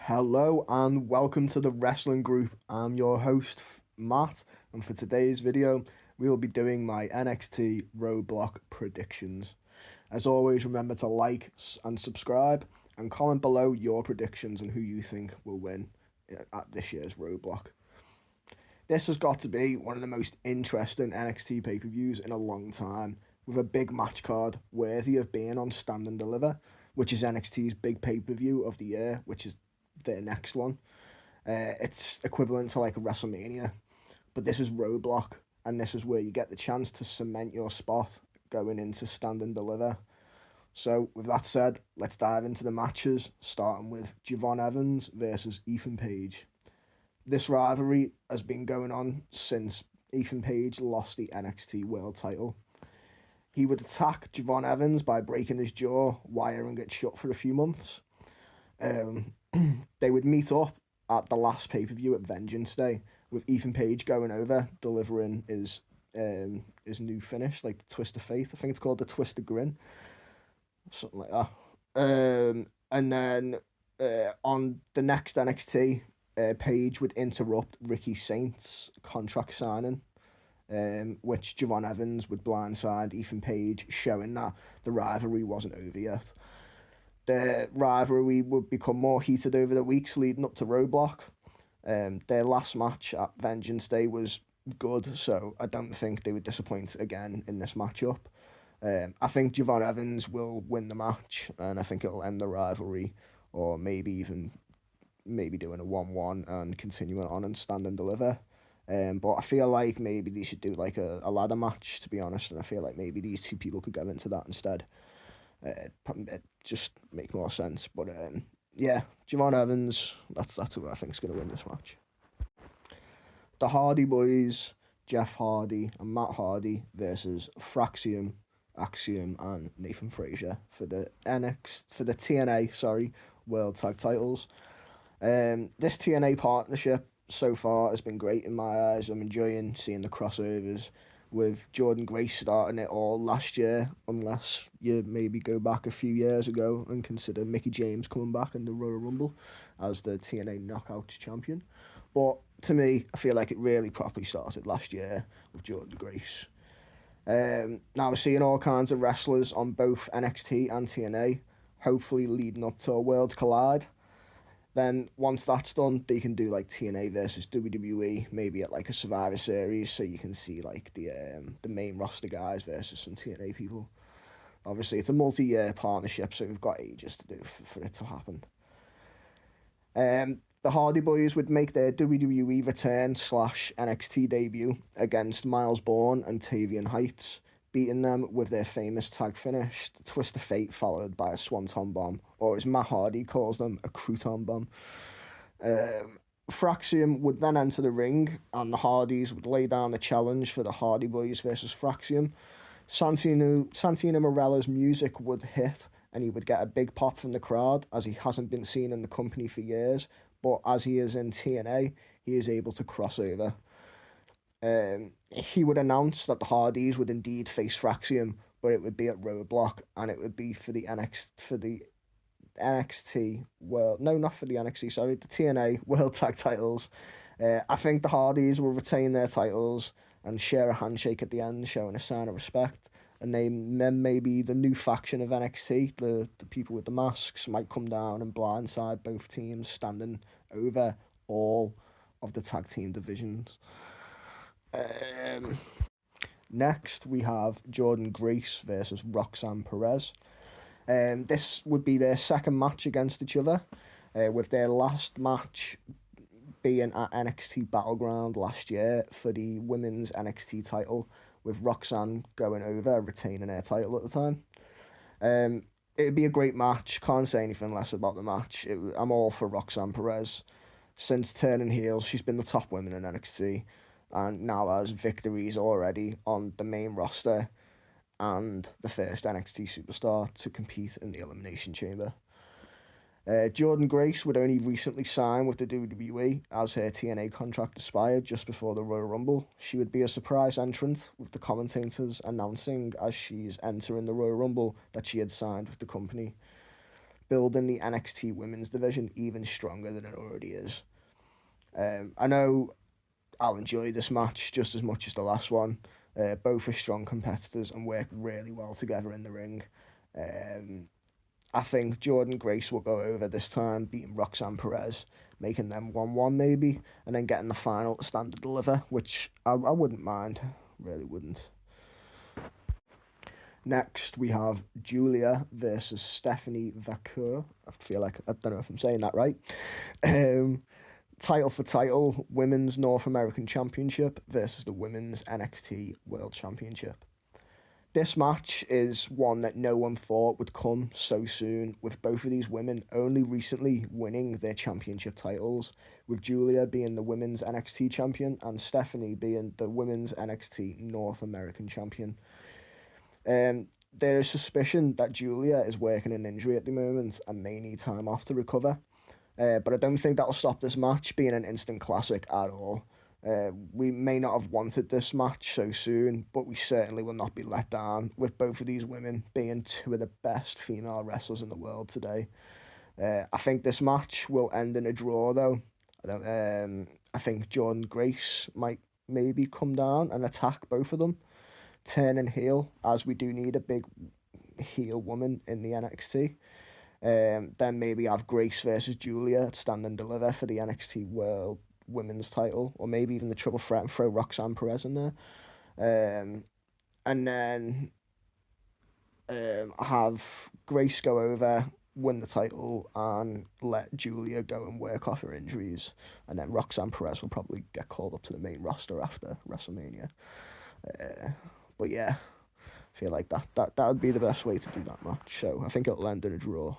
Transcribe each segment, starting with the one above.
Hello and welcome to the Wrestling Group. I'm your host, Matt, and for today's video, we will be doing my NXT Roadblock predictions. As always, remember to like and subscribe and comment below your predictions and who you think will win at this year's Roadblock. This has got to be one of the most interesting NXT pay-per-views in a long time, with a big match card worthy of being on Stand and Deliver, which is NXT's big pay-per-view of the year, which is their next one. It's equivalent to like a WrestleMania, but this is Roadblock, and this is where you get the chance to cement your spot going into Stand and Deliver. So with that said, let's dive into the matches, starting with Javon Evans versus Ethan Page. This rivalry has been going on since Ethan Page lost the NXT World title. He would attack Javon Evans by breaking his jaw, wiring it shut for a few months. They would meet up at the last pay-per-view at Vengeance Day, with Ethan Page going over, delivering his new finish, like the Twist of Fate. I think it's called the Twist of Grin, something like that. And then on the next NXT, Page would interrupt Ricky Saint's contract signing, which Javon Evans would blindside Ethan Page, showing that the rivalry wasn't over yet. The rivalry would become more heated over the weeks leading up to Roadblock. Their last match at Vengeance Day was good, so I don't think they would disappoint again in this matchup. I think Javon Evans will win the match, and I think it'll end the rivalry, or maybe doing a 1-1 and continuing on and Stand and Deliver. But I feel like maybe they should do like a ladder match, to be honest, and I feel like maybe these two people could go into that instead. It just make more sense. But yeah, Javon Evans, that's who I think is going to win this match. The Hardy Boys, Jeff Hardy and Matt Hardy versus Fraxium, Axiom and Nathan Frazier for the TNA World Tag Titles. This TNA partnership so far has been great in my eyes. I'm enjoying seeing the crossovers, with Jordan Grace starting it all last year, unless you maybe go back a few years ago and consider Mickie James coming back in the Royal Rumble as the TNA Knockouts champion. But to me, I feel like it really properly started last year with Jordan Grace. Now we're seeing all kinds of wrestlers on both NXT and TNA, hopefully leading up to a Worlds Collide. Then once that's done, they can do like TNA versus WWE, maybe at like a Survivor Series, so you can see like the main roster guys versus some TNA people. Obviously, it's a multi-year partnership, so we've got ages to do for it to happen. The Hardy Boys would make their WWE return / NXT debut against Miles Bourne and Tavian Heights, beating them with their famous tag finish, the Twist of Fate, followed by a Swanton Bomb, or as Matt Hardy calls them, a Crouton Bomb. Fraxium would then enter the ring, and the Hardys would lay down the challenge for the Hardy Boys versus Fraxium. Santino Marella's music would hit, and he would get a big pop from the crowd, as he hasn't been seen in the company for years, but as he is in TNA, he is able to cross over. He would announce that the Hardys would indeed face Fraxium, but it would be at Roadblock, and it would be for the NXT World, no, not for the NXT, sorry, the TNA World Tag Titles. I think the Hardys will retain their titles and share a handshake at the end, showing a sign of respect. And then maybe the new faction of NXT, the people with the masks, might come down and blindside both teams, standing over all of the tag team divisions. Next, we have Jordan Grace versus Roxanne Perez. This would be their second match against each other, with their last match being at NXT Battleground last year for the women's NXT title, with Roxanne going over, retaining her title at the time. It'd be a great match, can't say anything less about the match. I'm all for Roxanne Perez. Since turning heel, she's been the top woman in NXT, and now has victories already on the main roster and the first NXT superstar to compete in the Elimination Chamber. Jordan Grace would only recently sign with the WWE as her TNA contract expired just before the Royal Rumble. She would be a surprise entrant, with the commentators announcing as she's entering the Royal Rumble that she had signed with the company. building the NXT women's division even stronger than it already is. I know I'll enjoy this match just as much as the last one. Both are strong competitors and work really well together in the ring. I think Jordynne Grace will go over this time, beating Roxanne Perez, making them 1-1 maybe, and then getting the final to stand to deliver, which I wouldn't mind, really wouldn't. Next, we have Julia versus Stephanie Vaquer. I feel like, I don't know if I'm saying that right. Title for title, Women's North American Championship versus the Women's NXT World Championship. This match is one that no one thought would come so soon, with both of these women only recently winning their championship titles, with Julia being the Women's NXT Champion and Stephanie being the Women's NXT North American Champion. There is suspicion that Julia is working an injury at the moment and may need time off to recover. But I don't think that'll stop this match being an instant classic at all. We may not have wanted this match so soon, but we certainly will not be let down, with both of these women being two of the best female wrestlers in the world today. I think this match will end in a draw, though. I think Jordynne Grace might maybe come down and attack both of them, turning heel, as we do need a big heel woman in the NXT. Then maybe have Grace versus Julia stand and deliver for the NXT World Women's title, or maybe even the triple threat and throw Roxanne Perez in there. And then have Grace go over, win the title, and let Julia go and work off her injuries. And then Roxanne Perez will probably get called up to the main roster after WrestleMania. But yeah, I feel like that would be the best way to do that match. So I think it'll end in a draw.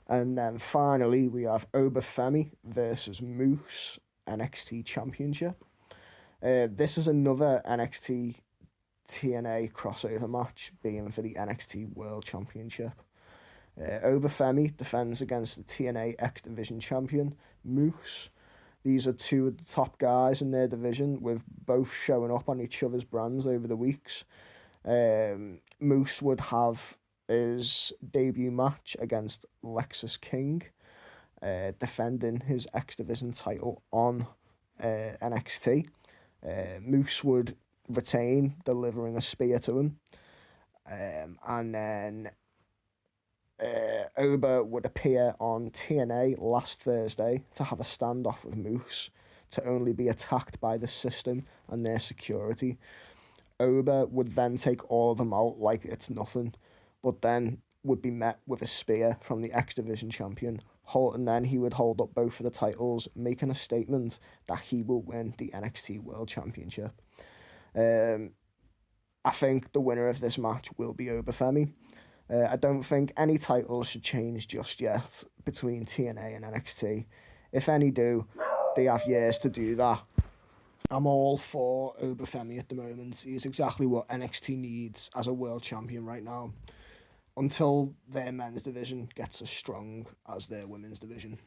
And then finally, we have Obafemi versus Moose, NXT Championship. This is another NXT TNA crossover match, being for the NXT World Championship. Obafemi defends against the TNA X Division champion, Moose. These are two of the top guys in their division, with both showing up on each other's brands over the weeks. Moose would have his debut match against Lexus King, defending his X Division title on NXT. Moose would retain, delivering a spear to him. And then Oba would appear on TNA last Thursday to have a standoff with Moose, to only be attacked by the system and their security. Oba would then take all of them out like it's nothing, but then would be met with a spear from the X Division champion. And then he would hold up both of the titles, making a statement that he will win the NXT World Championship. I think the winner of this match will be Obafemi. I don't think any titles should change just yet between TNA and NXT. If any do, they have years to do that. I'm all for Obafemi at the moment. He's exactly what NXT needs as a world champion right now, until their men's division gets as strong as their women's division.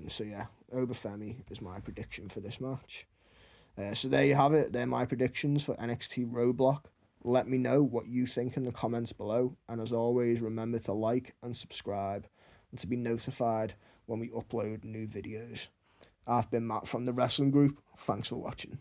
So yeah, Obafemi is my prediction for this match. So there you have it. They're my predictions for NXT Roadblock. Let me know what you think in the comments below. And as always, remember to like and subscribe and to be notified when we upload new videos. I've been Matt from the Wrestling Group. Thanks for watching.